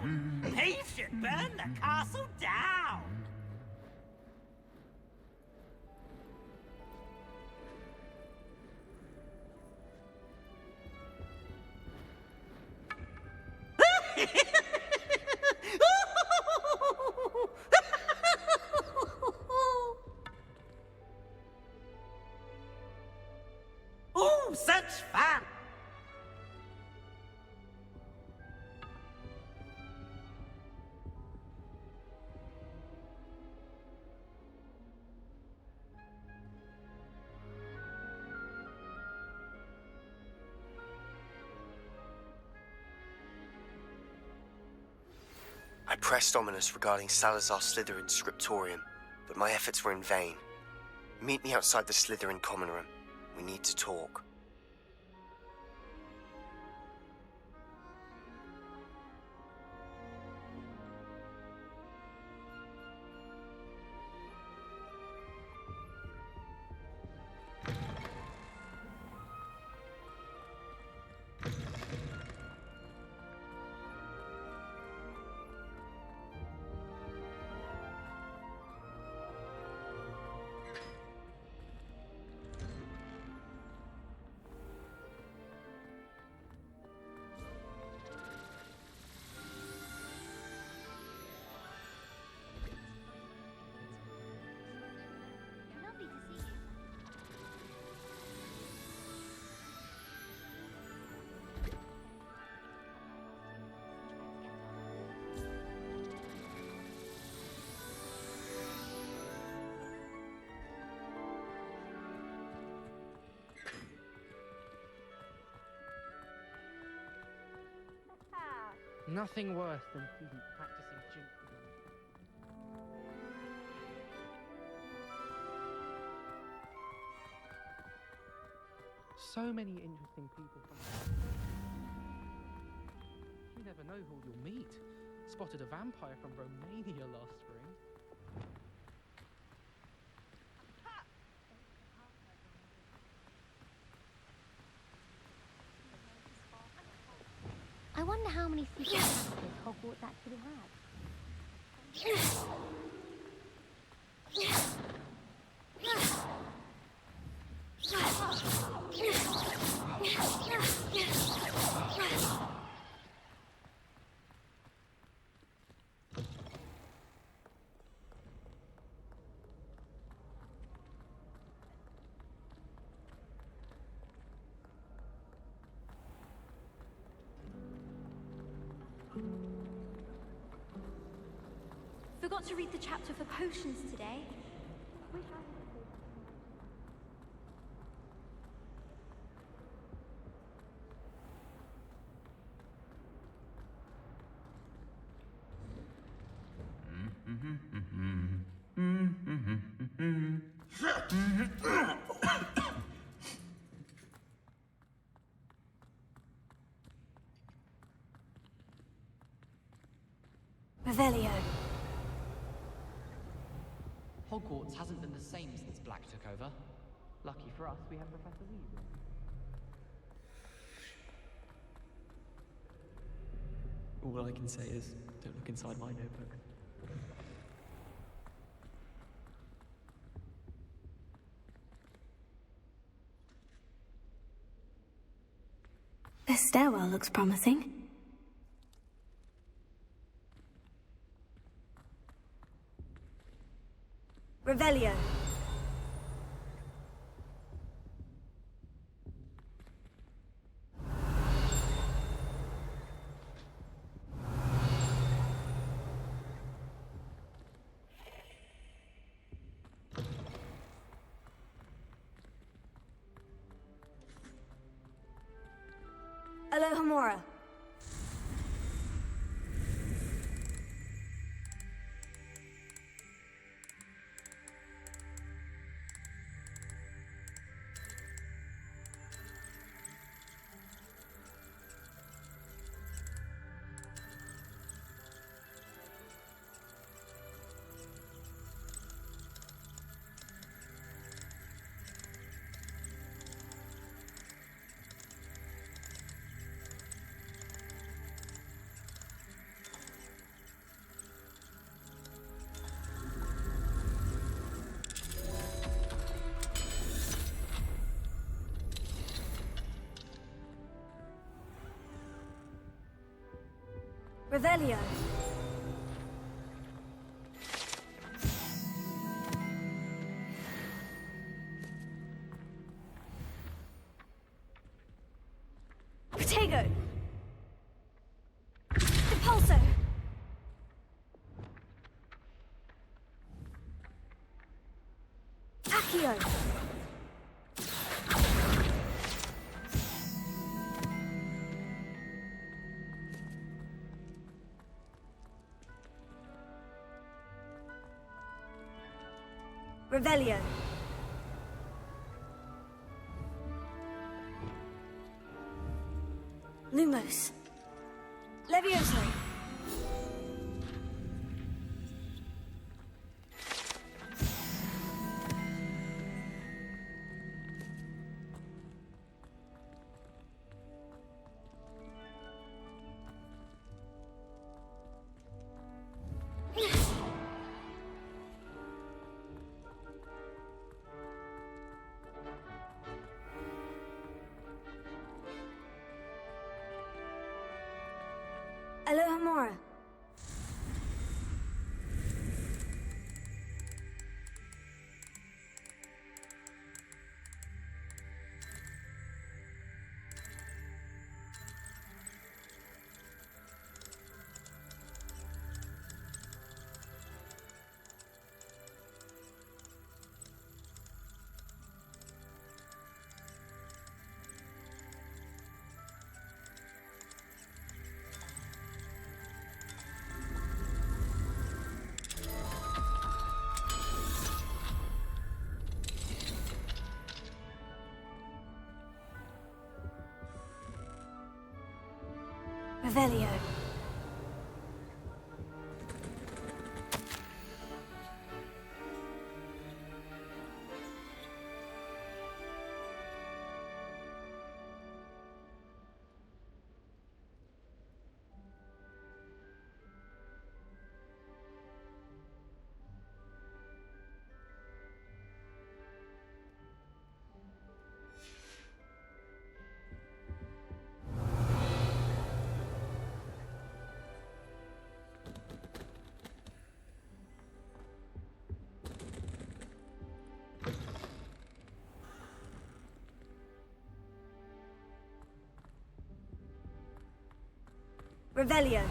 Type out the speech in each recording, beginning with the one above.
down! Thieves should burn the castle down! Oh, such fun! I pressed Ominous regarding Salazar Slytherin's scriptorium, but my efforts were in vain. Meet me outside the Slytherin common room. We need to talk. Nothing worse than students practicing jinx. So many interesting people from... You never know who you'll meet. Spotted a vampire from Romania last spring. I wonder how many secret passages Hogwarts actually had. Forgot to read the chapter for potions today. Revelio. Hogwarts hasn't been the same since Black took over. Lucky for us, we have Professor Weasley. All I can say is, don't look inside my notebook. This stairwell looks promising. Revelio. Alohomora. Revelio. Protego. Impulso. Accio. Revelio. Lumos. Levioso. Alohomora. Revelio. Revelio.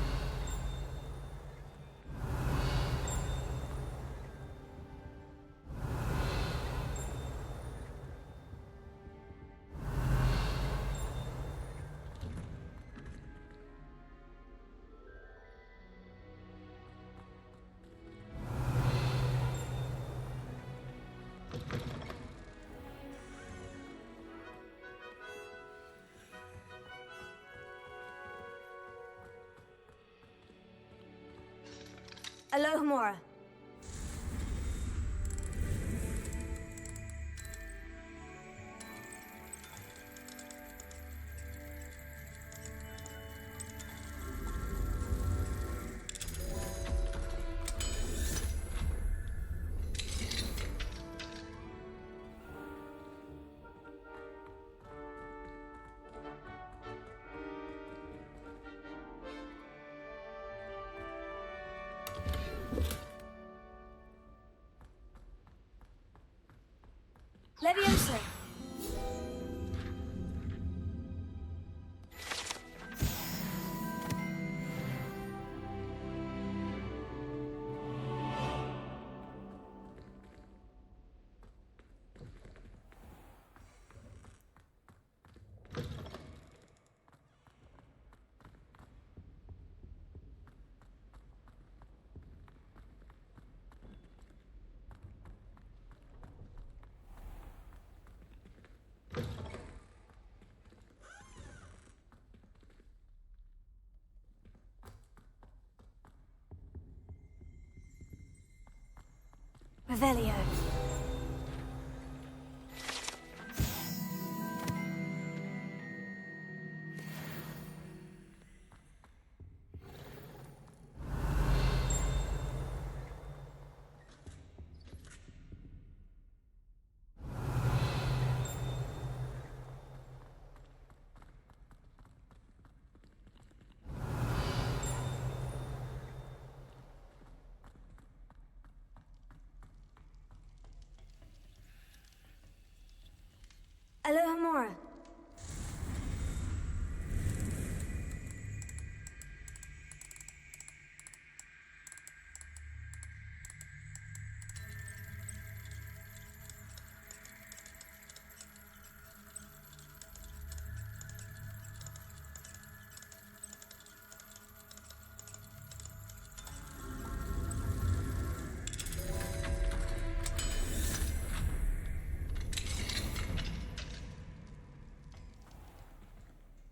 Alohomora. Levioso. Revelio.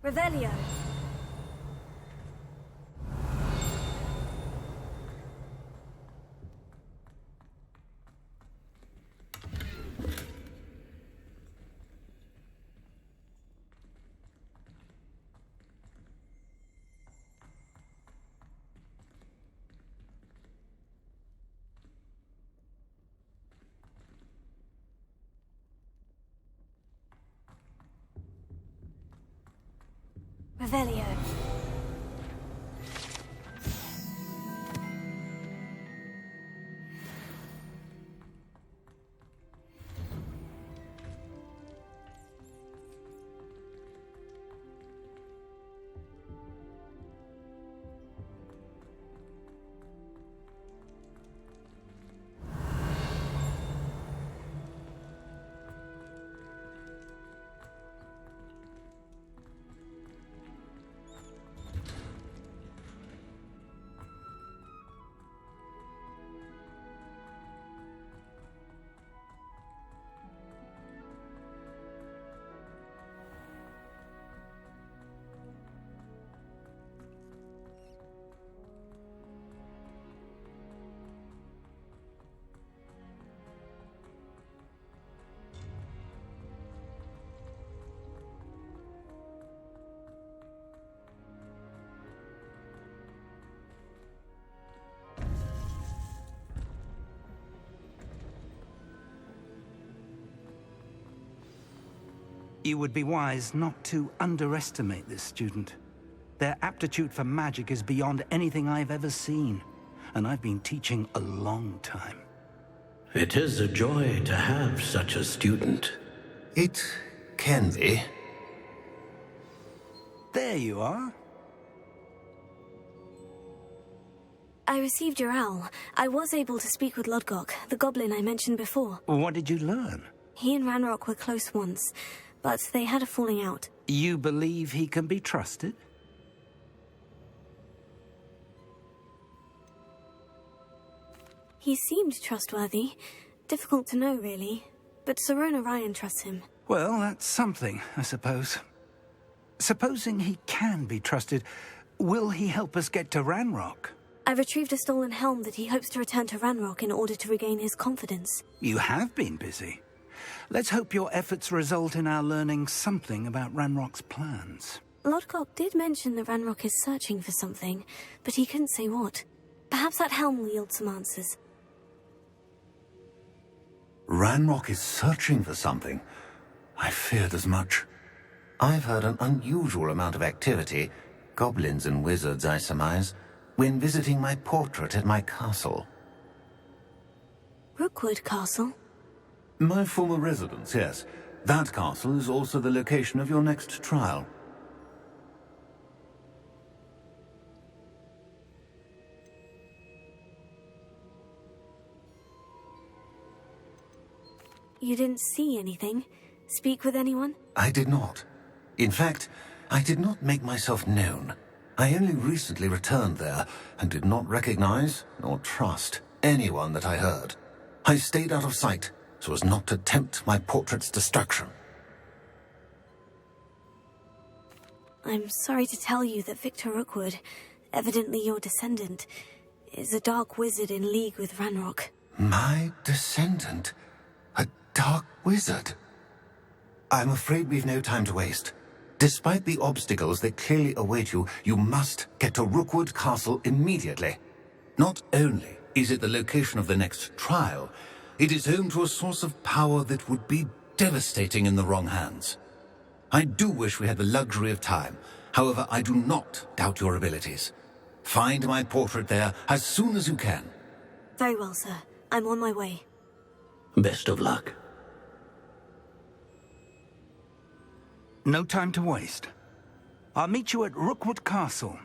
Revelio. Revelio. You would be wise not to underestimate this student. Their aptitude for magic is beyond anything I've ever seen, and I've been teaching a long time. It is a joy to have such a student. It can be. There you are. I received your owl. I was able to speak with Lodgok, the goblin I mentioned before. What did you learn? He and Ranrock were close once, but they had a falling out. You believe he can be trusted? He seemed trustworthy. Difficult to know, really. But Ryan trusts him. Well, that's something, I suppose. Supposing he can be trusted, will he help us get to Ranrock? I retrieved a stolen helm that he hopes to return to Ranrock in order to regain his confidence. You have been busy. Let's hope your efforts result in our learning something about Ranrock's plans. Lodgok did mention that Ranrock is searching for something, but he couldn't say what. Perhaps that helm will yield some answers. Ranrock is searching for something. I feared as much. I've heard an unusual amount of activity, goblins and wizards, I surmise, when visiting my portrait at my castle. Rookwood Castle? My former residence, yes. That castle is also the location of your next trial. You didn't see anything? Speak with anyone? I did not. In fact, I did not make myself known. I only recently returned there and did not recognize nor trust anyone that I heard. I stayed out of sight so as not to tempt my portrait's destruction. I'm sorry to tell you that Victor Rookwood, evidently your descendant, is a dark wizard in league with Ranrock. My descendant? A dark wizard? I'm afraid we've no time to waste. Despite the obstacles that clearly await you, you must get to Rookwood Castle immediately. Not only is it the location of the next trial, it is home to a source of power that would be devastating in the wrong hands. I do wish we had the luxury of time. However, I do not doubt your abilities. Find my portrait there as soon as you can. Very well, sir. I'm on my way. Best of luck. No time to waste. I'll meet you at Rookwood Castle.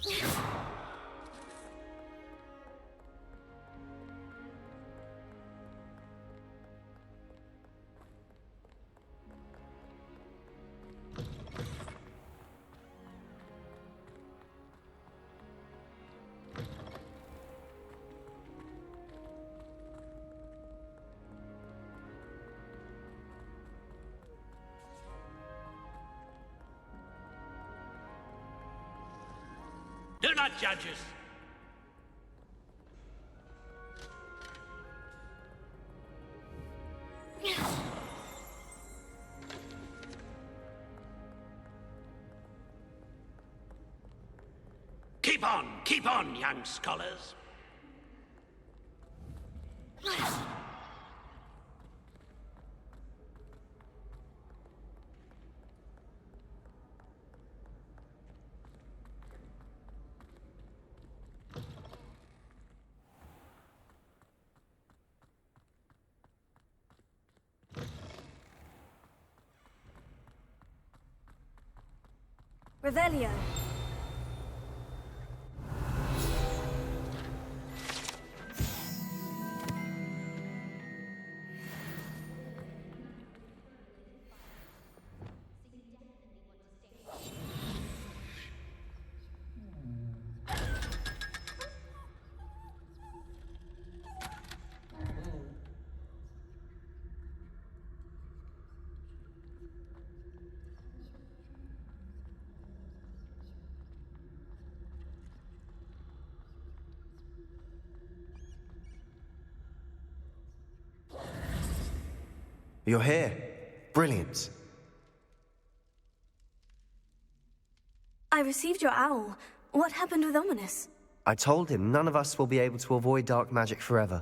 Do not judge us. Keep on, young scholars. Revelio. You're here. Brilliant. I received your owl. What happened with Ominous? I told him none of us will be able to avoid dark magic forever.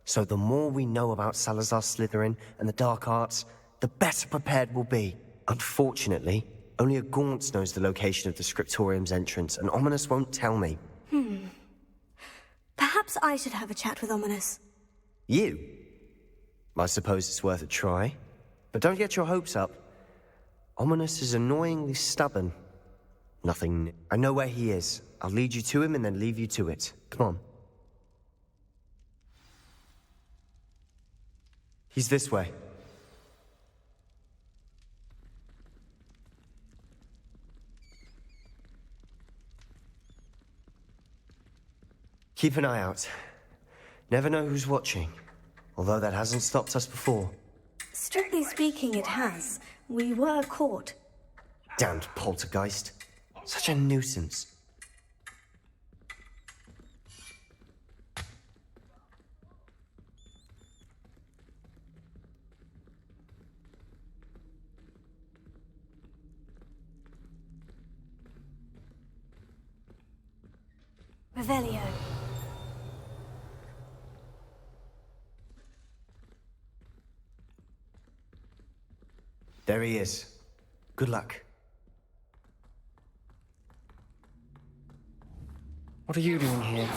So the more we know about Salazar Slytherin and the dark arts, the better prepared we'll be. Unfortunately, only a Gaunt knows the location of the Scriptorium's entrance, and Ominous won't tell me. Perhaps I should have a chat with Ominous. You? I suppose it's worth a try. But don't get your hopes up. Ominous is annoyingly stubborn. Nothing. I know where he is. I'll lead you to him and then leave you to it. Come on. He's this way. Keep an eye out. Never know who's watching. Although that hasn't stopped us before. Strictly speaking, it has. We were caught. Damned poltergeist. Such a nuisance. Revelio. There he is. Good luck. What are you doing here?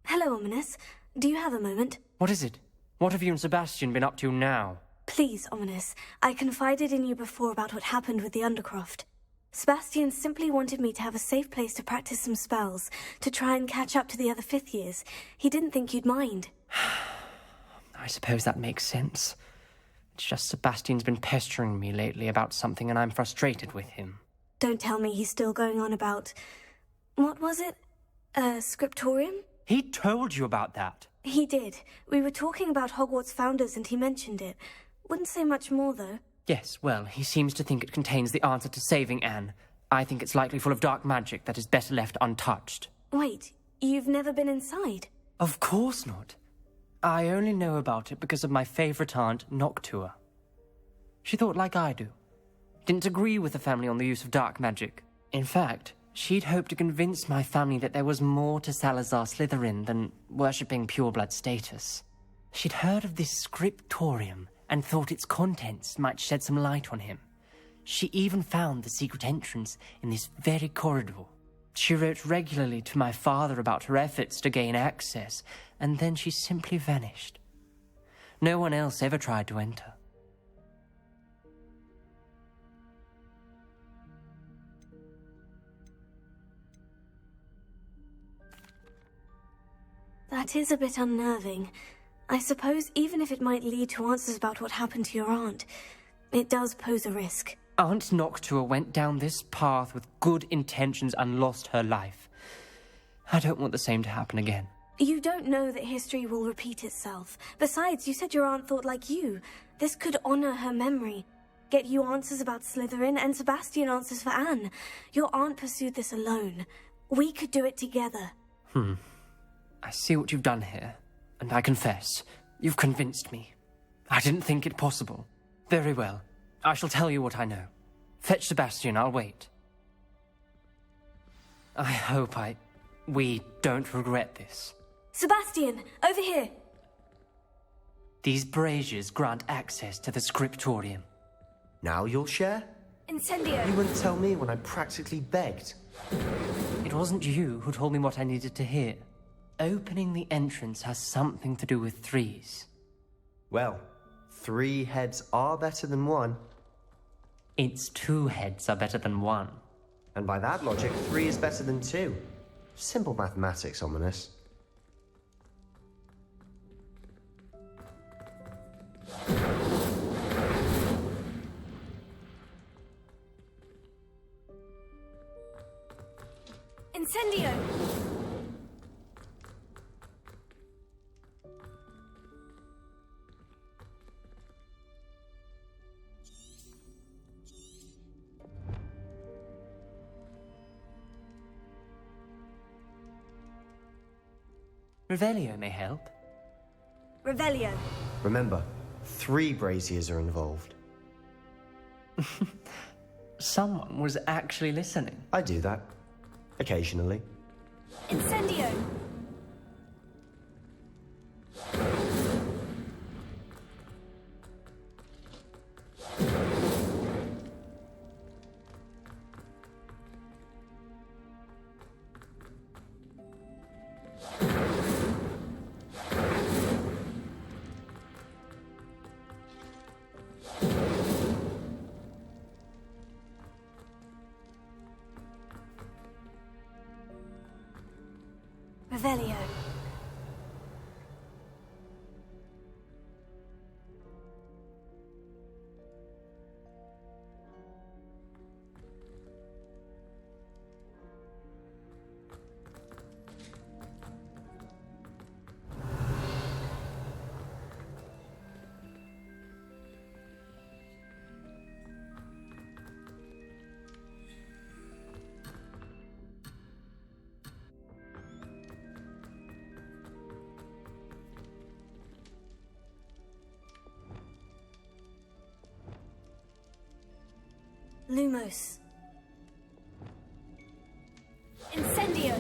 Hello, Ominous. Do you have a moment? What is it? What have you and Sebastian been up to now? Please, Ominous. I confided in you before about what happened with the Undercroft. Sebastian simply wanted me to have a safe place to practice some spells, to try and catch up to the other fifth years. He didn't think you'd mind. I suppose that makes sense. It's just Sebastian's been pestering me lately about something and I'm frustrated with him. Don't tell me he's still going on about... What was it? Scriptorium? He told you about that? He did. We were talking about Hogwarts founders and he mentioned it. Wouldn't say much more, though. Yes, well, he seems to think it contains the answer to saving Anne. I think it's likely full of dark magic that is better left untouched. Wait, you've never been inside? Of course not. I only know about it because of my favourite aunt, Noctua. She thought like I do. Didn't agree with the family on the use of dark magic. In fact, she'd hoped to convince my family that there was more to Salazar Slytherin than worshipping pureblood status. She'd heard of this scriptorium and thought its contents might shed some light on him. She even found the secret entrance in this very corridor. She wrote regularly to my father about her efforts to gain access, and then she simply vanished. No one else ever tried to enter. That is a bit unnerving. I suppose even if it might lead to answers about what happened to your aunt, it does pose a risk. Aunt Noctua went down this path with good intentions and lost her life. I don't want the same to happen again. You don't know that history will repeat itself. Besides, you said your aunt thought like you. This could honor her memory. Get you answers about Slytherin and Sebastian answers for Anne. Your aunt pursued this alone. We could do it together. I see what you've done here, and I confess, you've convinced me. I didn't think it possible. Very well. I shall tell you what I know. Fetch Sebastian, I'll wait. I hope we don't regret this. Sebastian, over here! These braziers grant access to the scriptorium. Now you'll share? Incendio! You wouldn't tell me when I practically begged. It wasn't you who told me what I needed to hear. Opening the entrance has something to do with threes. Well, 3 heads are better than 1. It's 2 heads are better than 1. And by that logic, 3 is better than 2. Simple mathematics, ominous. Incendio! Revelio may help. Revelio. Remember, 3 braziers are involved. Someone was actually listening. I do that. Occasionally. Incendio! Revelio. Lumos. Incendio!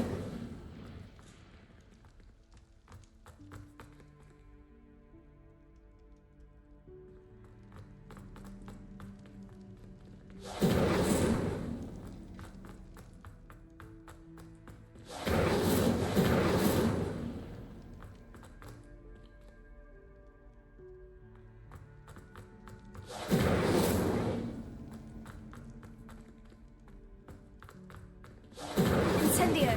Incendio!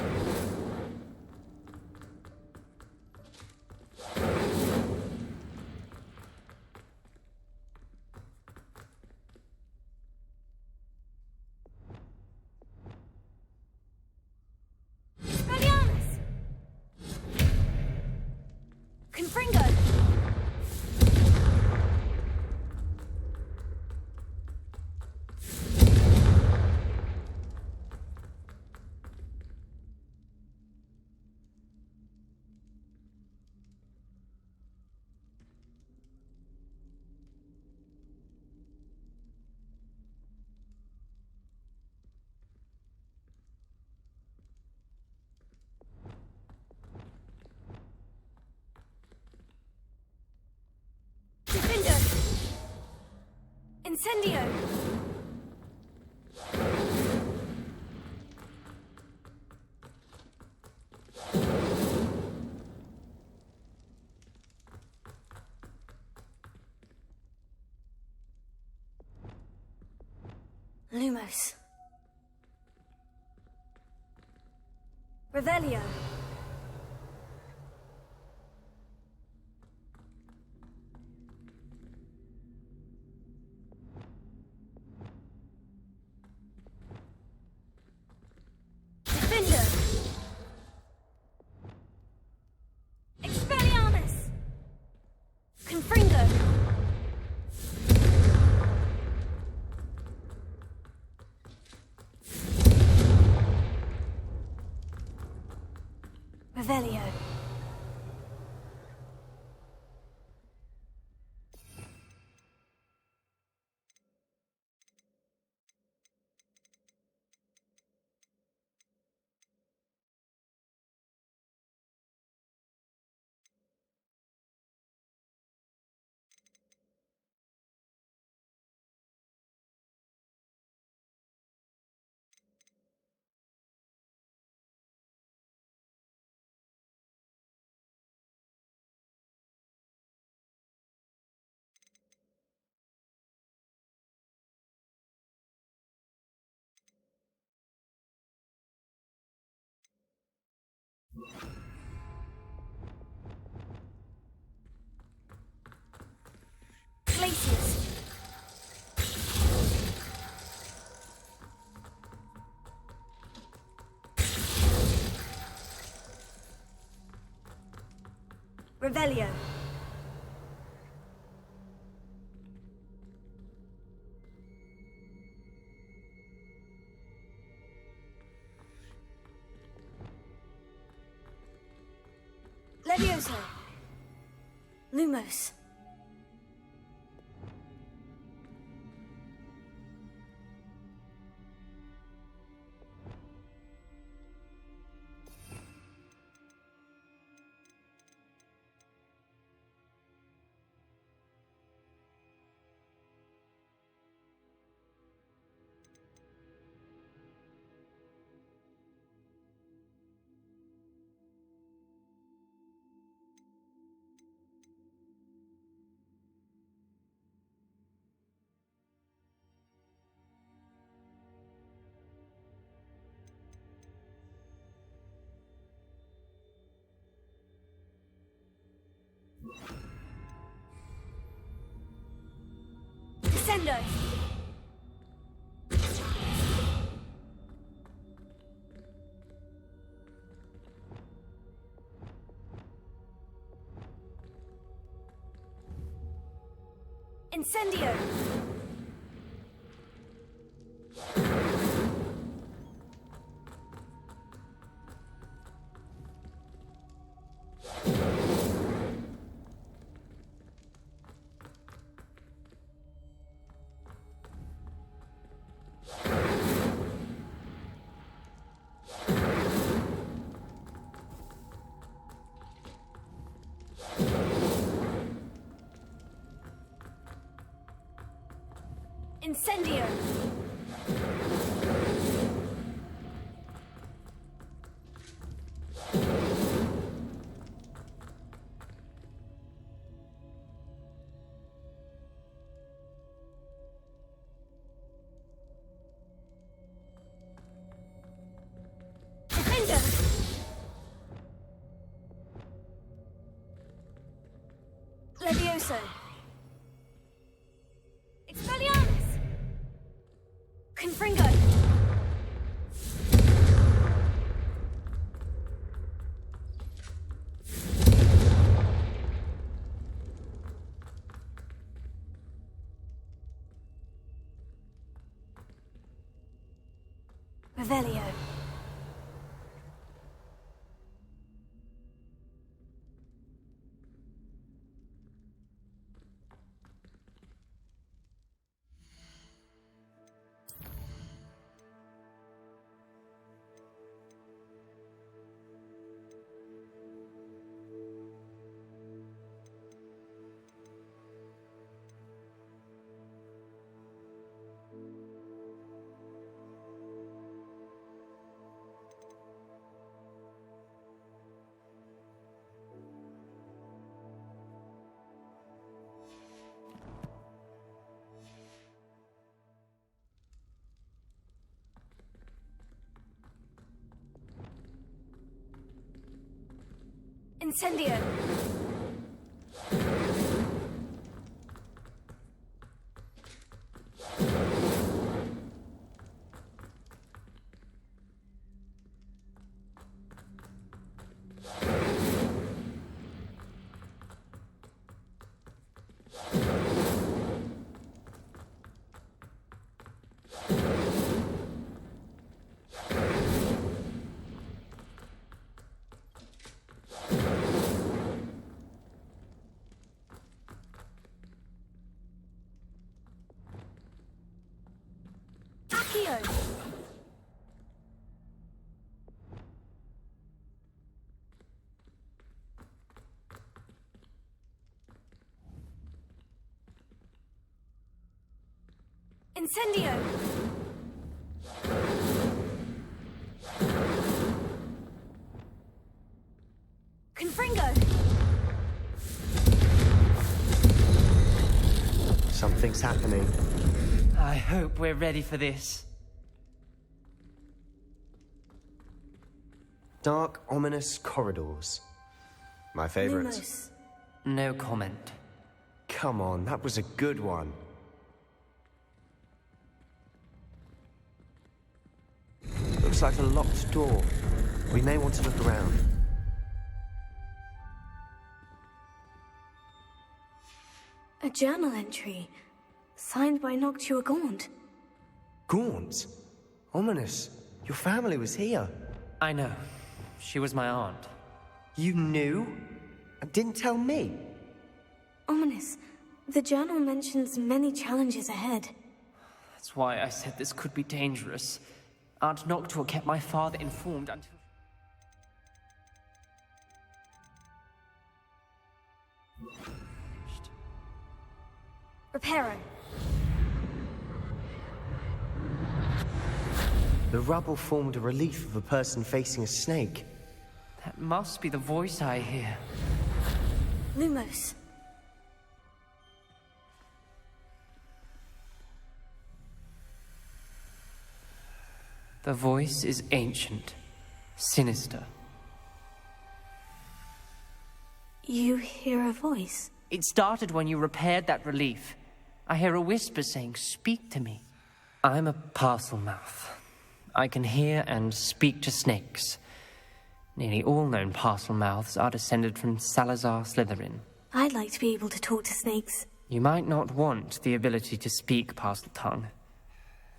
Expelliarmus! Confringo! Incendio! Lumos. Revelio. Glaciers. Revelio. Levioso. Lumos. Descendo. Incendio. Incendio. Defender. Levioso. Expelliarmus. Confringo. Revelio. Incendio. Accio. Incendio. Confringo. Something's happening. I hope we're ready for this. Dark, ominous corridors. My favorite. Lumos. No comment. Come on, that was a good one. Looks like a locked door. We may want to look around. A journal entry. Signed by Noctua Gaunt. Gaunt? Ominous. Your family was here. I know. She was my aunt. You knew? And didn't tell me? Ominous. The journal mentions many challenges ahead. That's why I said this could be dangerous. Aunt Noctua kept my father informed until... Reparo. The rubble formed a relief of a person facing a snake. That must be the voice I hear. Lumos. The voice is ancient, sinister. You hear a voice? It started when you repaired that relief. I hear a whisper saying, "Speak to me." I'm a parcel mouth. I can hear and speak to snakes. Nearly all known parcel mouths are descended from Salazar Slytherin. I'd like to be able to talk to snakes. You might not want the ability to speak parcel tongue.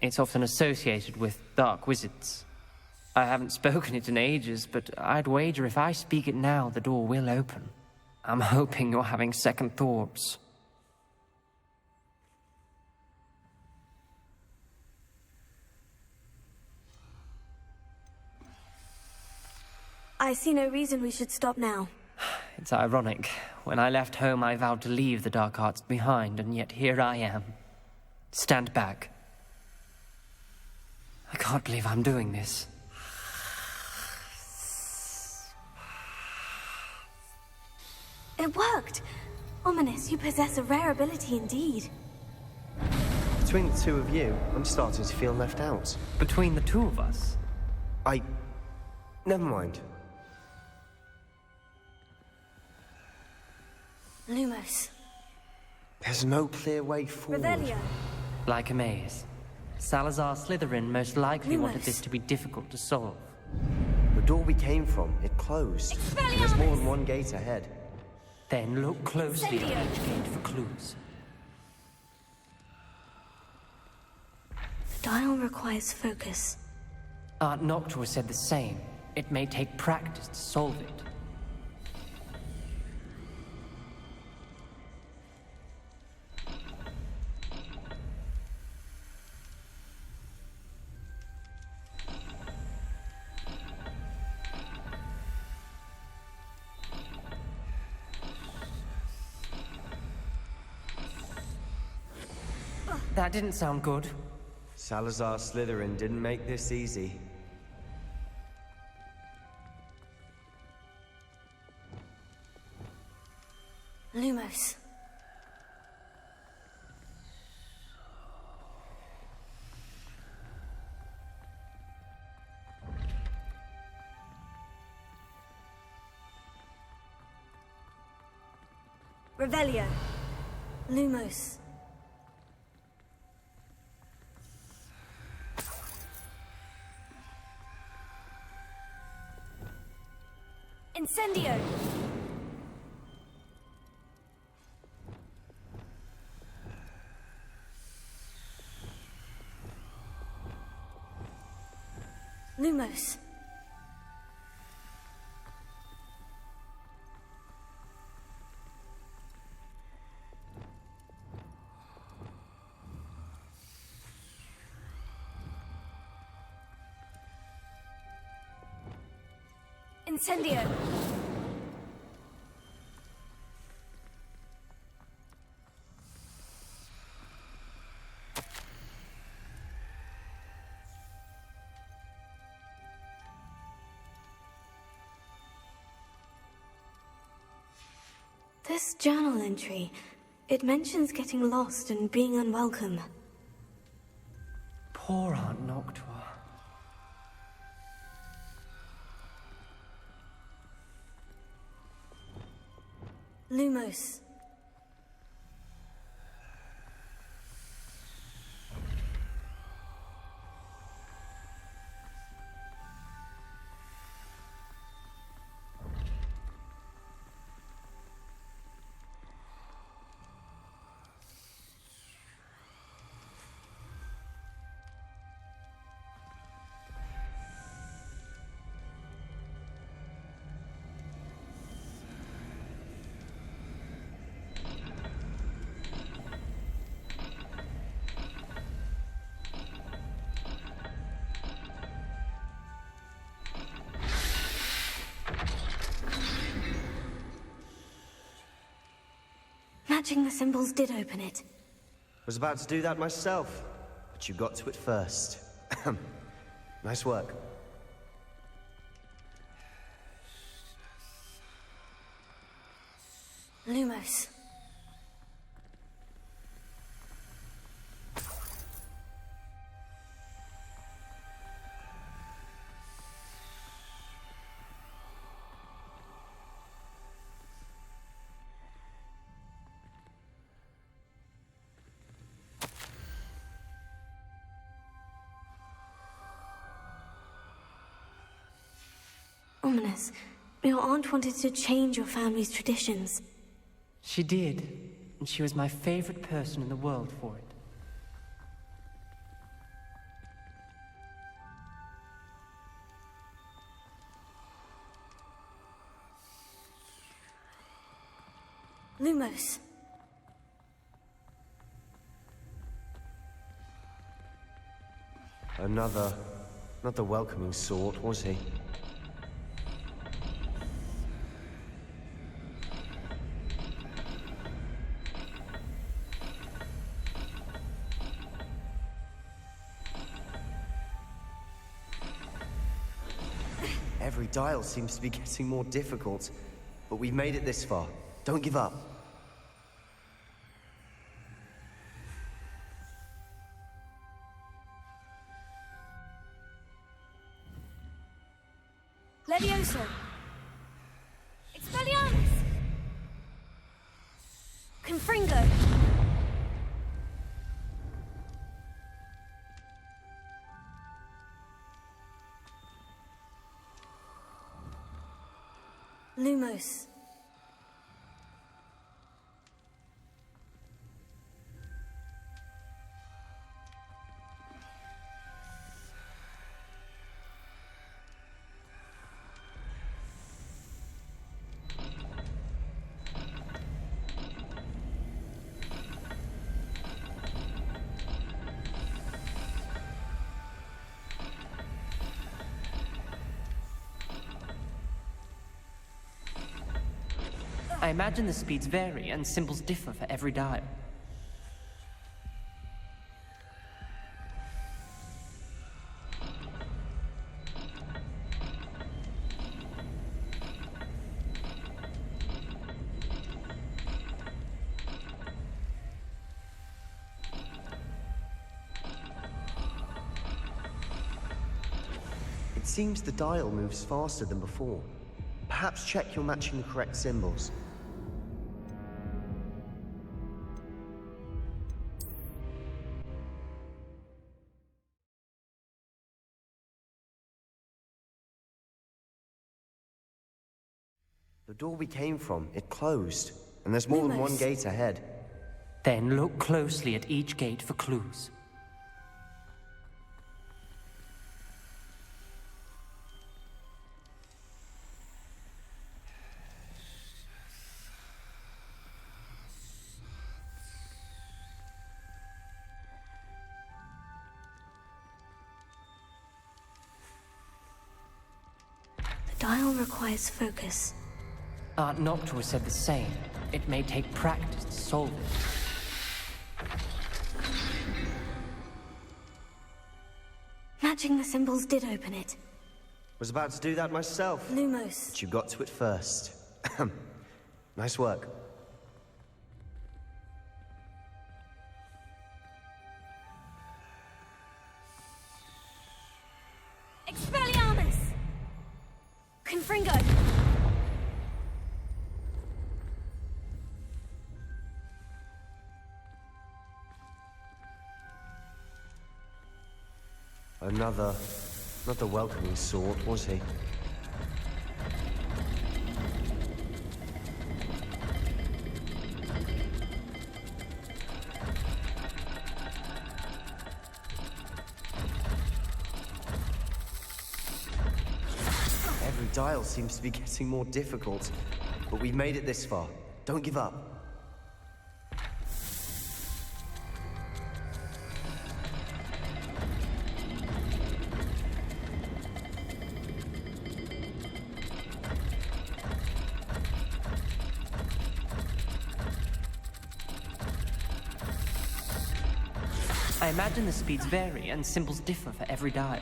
It's often associated with dark wizards. I haven't spoken it in ages, but I'd wager if I speak it now, the door will open. I'm hoping you're having second thoughts. I see no reason we should stop now. It's ironic. When I left home, I vowed to leave the dark arts behind, and yet here I am. Stand back. I can't believe I'm doing this. It worked! Ominous, you possess a rare ability indeed. Between the two of you, I'm starting to feel left out. Between the two of us? Never mind. Lumos. There's no clear way forward. Revelio. Like a maze. Salazar Slytherin most likely Lumos. wanted this to be difficult to solve. The door we came from, it closed. There's more than one gate ahead. Then look closely at each gate for clues. The dial requires focus. Aunt Noctua said the same. It may take practice to solve it. That didn't sound good. Salazar Slytherin didn't make this easy. Lumos. Revelio. Lumos. Incendio. Lumos. Incendio. This journal entry, it mentions getting lost and being unwelcome. Poor Aunt Noctua. Lumos. Matching the symbols did open it. Was about to do that myself, but you got to it first. Nice work. Lumos. Ominous. Your aunt wanted to change your family's traditions. She did, and she was my favorite person in the world for it. Lumos. Another... not the welcoming sort, was he? Every dial seems to be getting more difficult, but we've made it this far. Don't give up. Levioso. Expelliarmus. Confringo. Lumos. I imagine the speeds vary and symbols differ for every dial. It seems the dial moves faster than before. Perhaps check you're matching the correct symbols. The door we came from, it closed, and there's more than one gate ahead. Then look closely at each gate for clues. The dial requires focus. Aunt Noctua said the same. It may take practice to solve it. Matching the symbols did open it. Was about to do that myself. Lumos. But you got to it first. Nice work. Expelliarmus! Confringo! Another... not the welcoming sort, was he? Every dial seems to be getting more difficult, but we've made it this far. Don't give up. I imagine the speeds vary and symbols differ for every dial.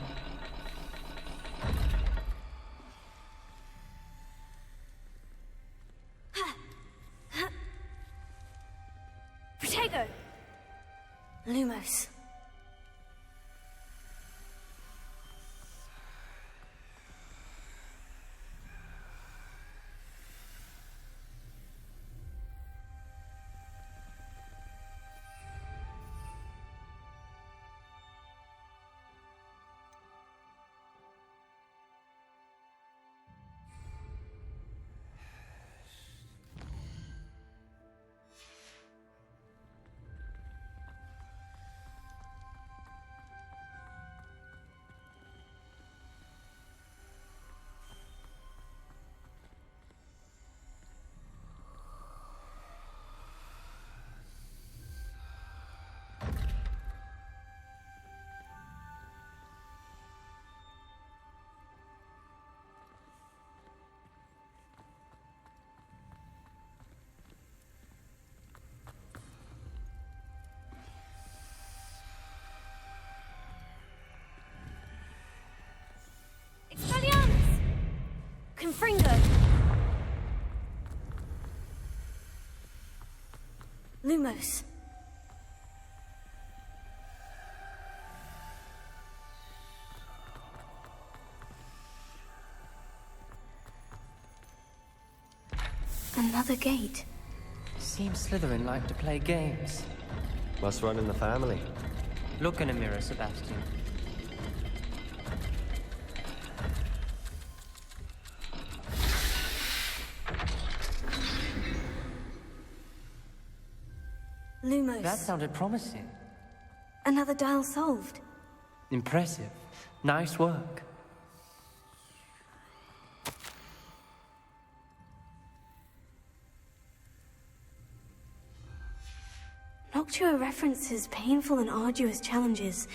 Protego! Lumos. Confringo! Lumos. Another gate. Seems Slytherin like to play games. Must run in the family. Look in a mirror, Sebastian. Lumos. That sounded promising. Another dial solved. Impressive. Nice work. Noctua references painful and arduous challenges,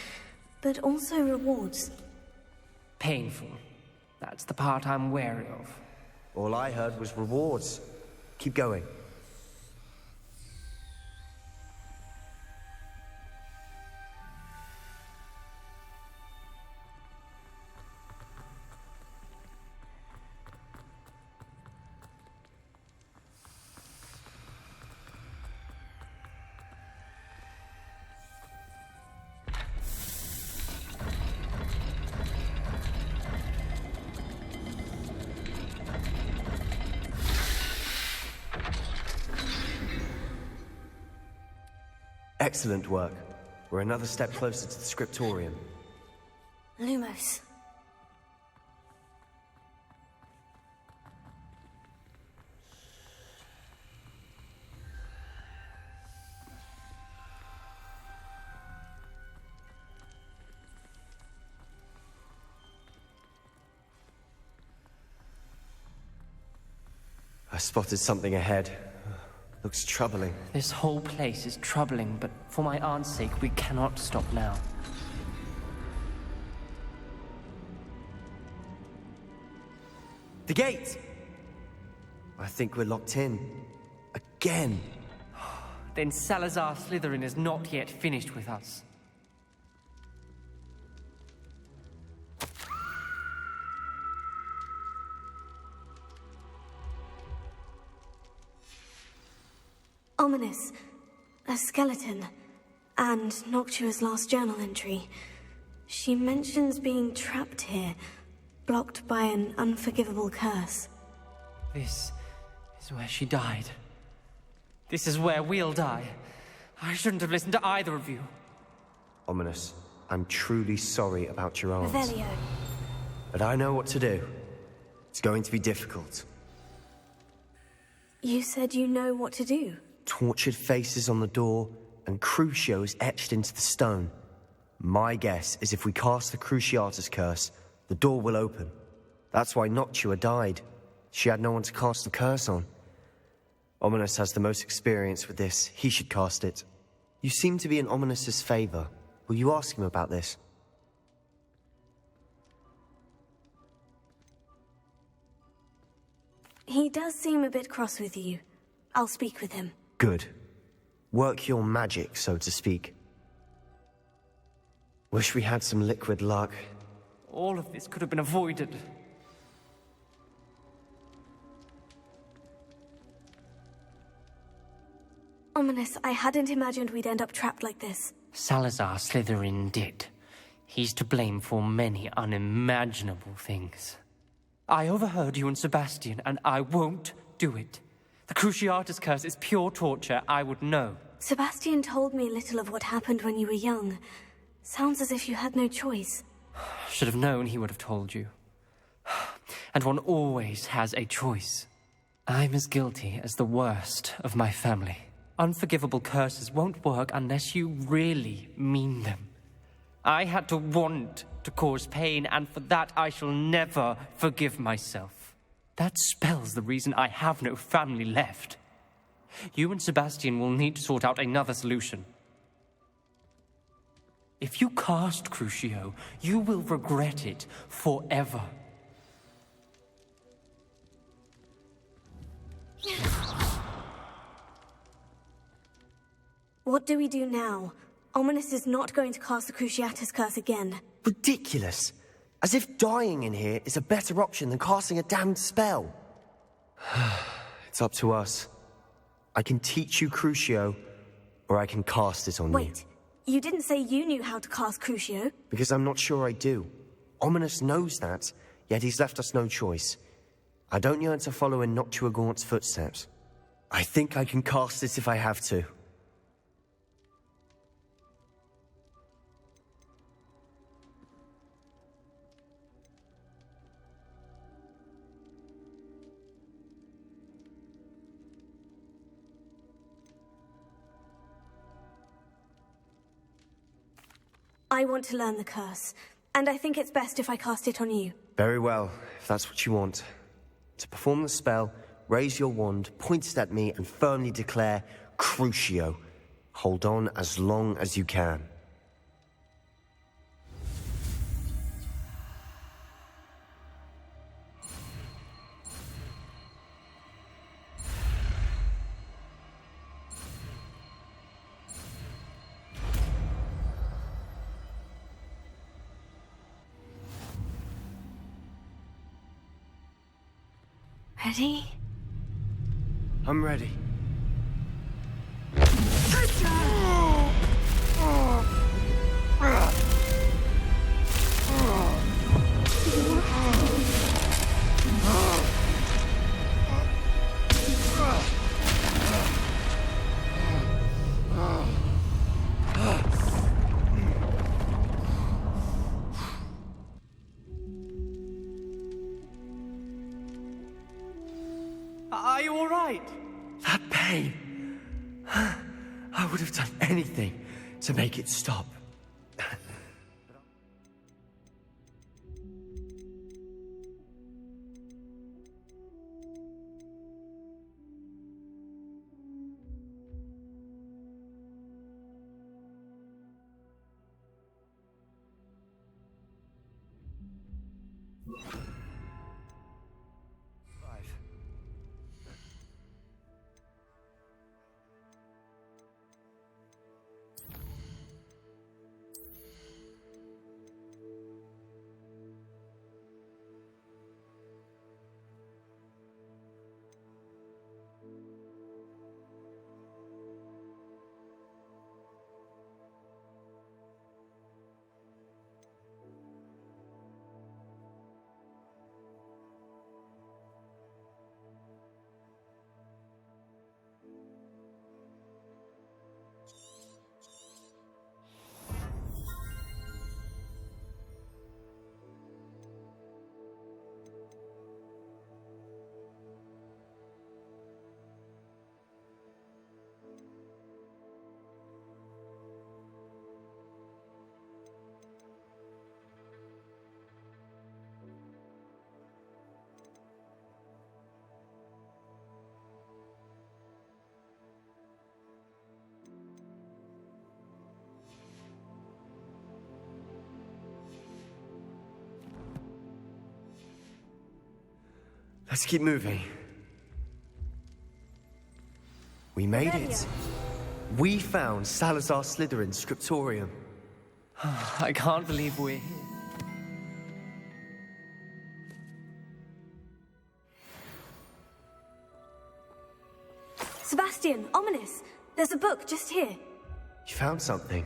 but also rewards. Painful. That's the part I'm wary of. All I heard was rewards. Keep going. Excellent work. We're another step closer to the scriptorium. Lumos. I spotted something ahead. Looks troubling. This whole place is troubling, but for my aunt's sake, we cannot stop now. The gate! I think we're locked in. Again. Then Salazar Slytherin is not yet finished with us. Ominous. A skeleton. And Noctua's last journal entry. She mentions being trapped here, blocked by an unforgivable curse. This is where she died. This is where we'll die. I shouldn't have listened to either of you. Ominous. I'm truly sorry about your aunt. Revelio. But I know what to do. It's going to be difficult. You said you know what to do. Tortured faces on the door, and Crucio is etched into the stone. My guess is if we cast the Cruciatus curse, the door will open. That's why Noctua died. She had no one to cast the curse on. Ominous has the most experience with this. He should cast it. You seem to be in Ominous's favor. Will you ask him about this? He does seem a bit cross with you. I'll speak with him. Good. Work your magic, so to speak. Wish we had some liquid luck. All of this could have been avoided. Ominous, I hadn't imagined we'd end up trapped like this. Salazar Slytherin did. He's to blame for many unimaginable things. I overheard you and Sebastian, and I won't do it. The Cruciatus curse is pure torture, I would know. Sebastian told me a little of what happened when you were young. Sounds as if you had no choice. Should have known he would have told you. And one always has a choice. I'm as guilty as the worst of my family. Unforgivable curses won't work unless you really mean them. I had to want to cause pain, and for that I shall never forgive myself. That spells the reason I have no family left. You and Sebastian will need to sort out another solution. If you cast Crucio, you will regret it forever. What do we do now? Ominous is not going to cast the Cruciatus curse again. Ridiculous! As if dying in here is a better option than casting a damned spell. It's up to us. I can teach you Crucio, or I can cast it on you. Wait, you didn't say you knew how to cast Crucio? Because I'm not sure I do. Ominous knows that, yet he's left us no choice. I don't yearn to follow in Noctua Gaunt's footsteps. I think I can cast it if I have to. I want to learn the curse, and I think it's best if I cast it on you. Very well, if that's what you want. To perform the spell, raise your wand, point it at me, and firmly declare, Crucio. Hold on as long as you can. Ready? I'm ready. Are you all right? That pain. I would have done anything to make it stop. Let's keep moving. We made it. We found Salazar Slytherin's scriptorium. I can't believe we're here. Sebastian, ominous. There's a book just here. You found something.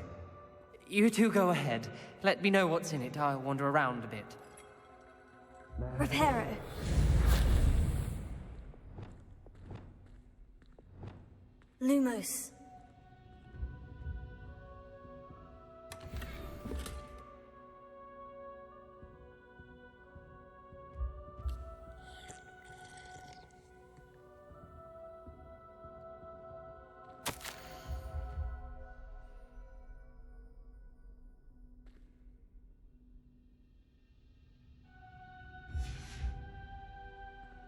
You two go ahead. Let me know what's in it. I'll wander around a bit. Reparo. Lumos.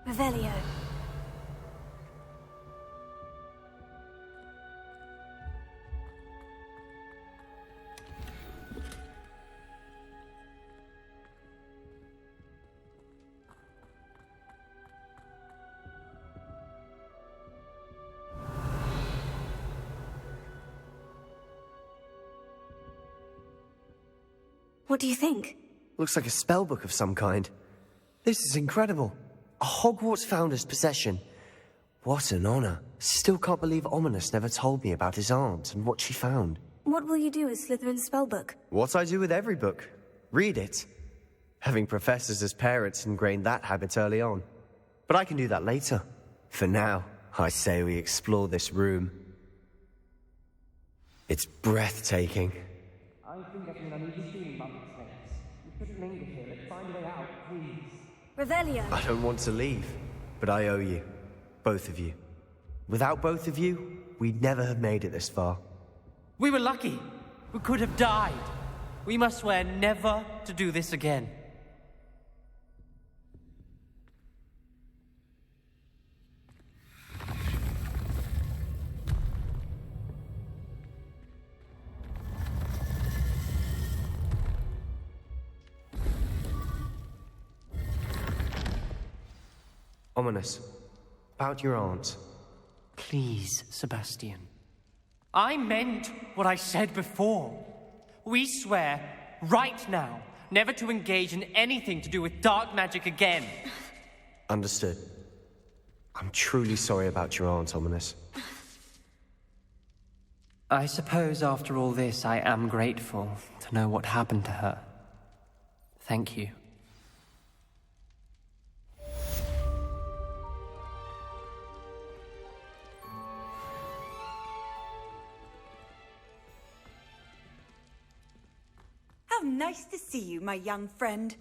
Revelio. What do you think? Looks like a spellbook of some kind. This is incredible. A Hogwarts founder's possession. What an honor. Still can't believe Ominous never told me about his aunt and what she found. What will you do with Slytherin's spellbook? What I do with every book. Read it. Having professors as parents ingrained that habit early on. But I can do that later. For now, I say we explore this room. It's breathtaking. I think I've been uneasy feeling about this place. We couldn't linger here. Let's find a way out, please. Revelio. I don't want to leave, but I owe you. Both of you. Without both of you, we'd never have made it this far. We were lucky. We could have died. We must swear never to do this again. Ominous. About your aunt. Please, Sebastian. I meant what I said before. We swear, right now, never to engage in anything to do with dark magic again. Understood. I'm truly sorry about your aunt, Ominous. I suppose after all this, I am grateful to know what happened to her. Thank you. How nice to see you, my young friend.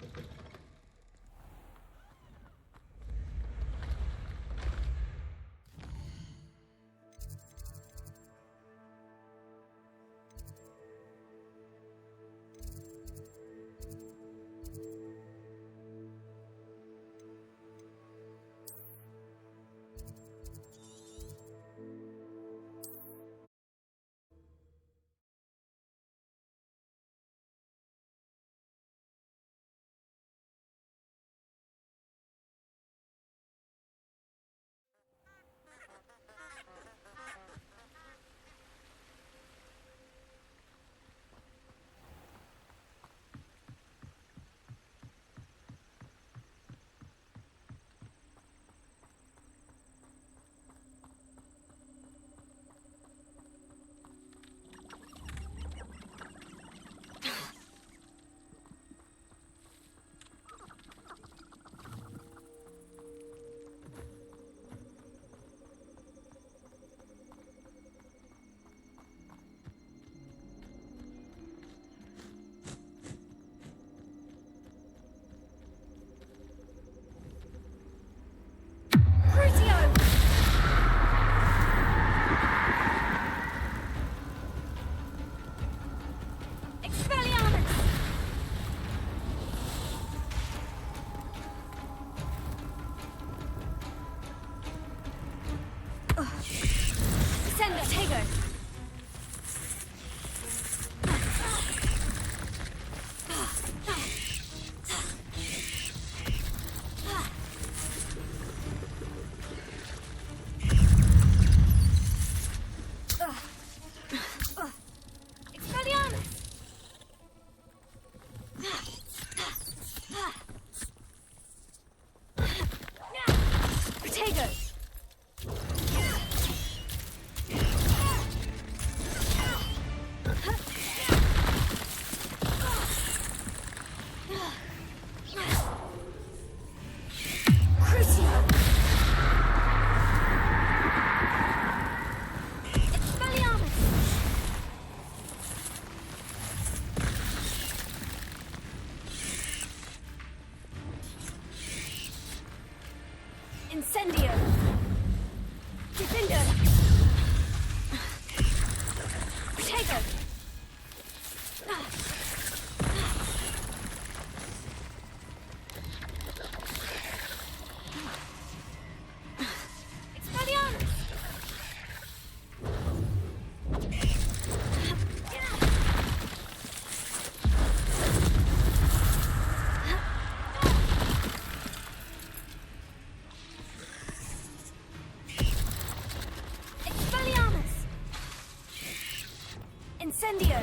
Incendio!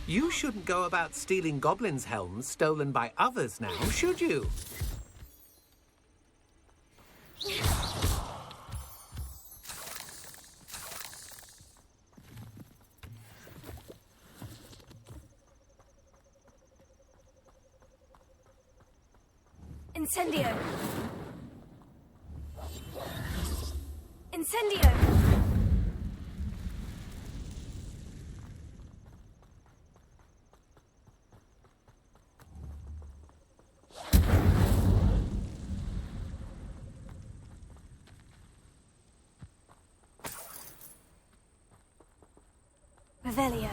You shouldn't go about stealing goblins' helms stolen by others now, should you? Incendio! Incendio! Revelio.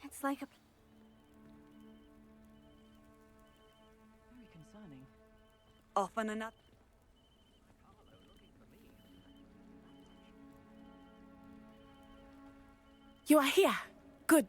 It's like a... Very concerning. Off on another. You are here. Good.